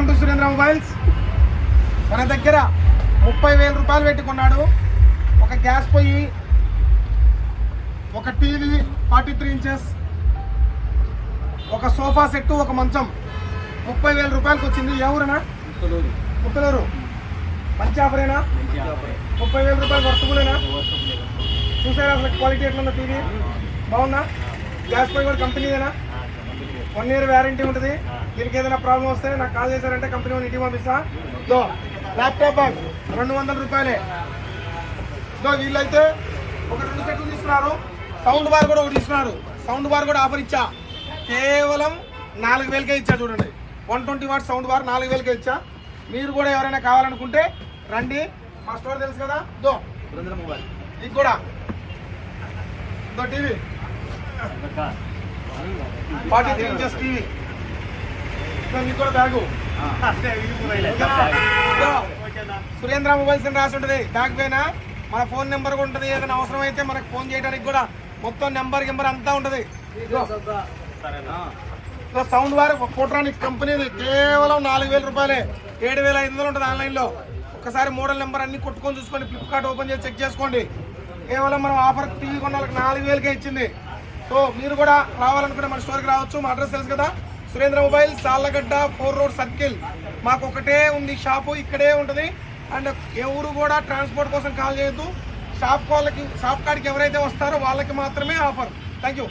Welcome to Surendra mobiles. మన దగ్గర 30,000 రూపాయలు పెట్టి కొన్నాడు ఒక గ్యాస్ పొయ్యి, ఒక టీవీ 43 ఇంచెస్, ఒక సోఫా సెట్టు, ఒక మంచం. 30,000 రూపాయలకి వచ్చింది. ఎవరునా? ముత్తలూరు. మంచి ఆఫరేనా? 30,000 రూపాయలు వర్తబులేనా? చూసారా అసలు క్వాలిటీ ఎట్లుందో? టీవీ బాగుందా? గ్యాస్ పొయ్యి కూడా కంపెనీదేనా? 1 year వ్యారంటీ ఉంటుంది. దీనికి ఏదైనా ప్రాబ్లం వస్తే నాకు కాల్ చేశారంటే కంపెనీ వాళ్ళు ఇంటికి పంపిస్తా. ల్యాప్టాప్ బ్యాగ్ 200 రూపాయలే. వీళ్ళైతే ఒక 2 సెట్లు తీసుకున్నారు. సౌండ్ బార్ కూడా ఒకటి తీసుకున్నారు. సౌండ్ బార్ కూడా ఆఫర్ ఇచ్చా. కేవలం 4,000కే ఇచ్చా. చూడండి, 120 వాట్ సౌండ్ బార్ 4,000కే ఇచ్చా. మీరు కూడా ఎవరైనా కావాలనుకుంటే రండి. మా స్టోర్ తెలుసు కదా. ఇది కూడా టీవీ 43 ఇంచెస్ టీవీ. మీకు కూడా బ్యాగు సురేంద్ర మొబైల్స్ అని రాసి ఉంటుంది. బ్యాగ్ పైన మన ఫోన్ నెంబర్ కూడా ఉంటుంది. ఏదైనా అవసరం అయితే మనకు ఫోన్ చేయడానికి కూడా మొత్తం నెంబర్ అంతా ఉంటుంది. సౌండ్ బార్ ఫోట్రానిక్స్ కంపెనీది కేవలం 4,000 రూపాయలే. 7,500 ఉంటుంది ఆన్లైన్లో. ఒకసారి మోడల్ నెంబర్ అన్ని కొట్టుకొని చూసుకోండి. ఫ్లిప్కార్ట్ ఓపెన్ చేసి చెక్ చేసుకోండి. కేవలం మనం ఆఫర్ టీవీ కొన్న వాళ్ళకి 4,000కే ఇచ్చింది. సో మీరు కూడా రావాలనుకుంటే మన స్టోర్కి రావచ్చు. మా అడ్రస్ తెలుసు కదా, సురేంద్ర మొబైల్స్, సాలగడ్డ 4 రోడ్ సర్కిల్. మాకు ఒకటే ఉంది షాపు, ఇక్కడే ఉంటుంది. అండ్ ఎవరు కూడా ట్రాన్స్పోర్ట్ కోసం కాల్ చేయొద్దు. షాప్ కాడికి ఎవరైతే వస్తారో వాళ్ళకి మాత్రమే ఆఫర్. Thank you.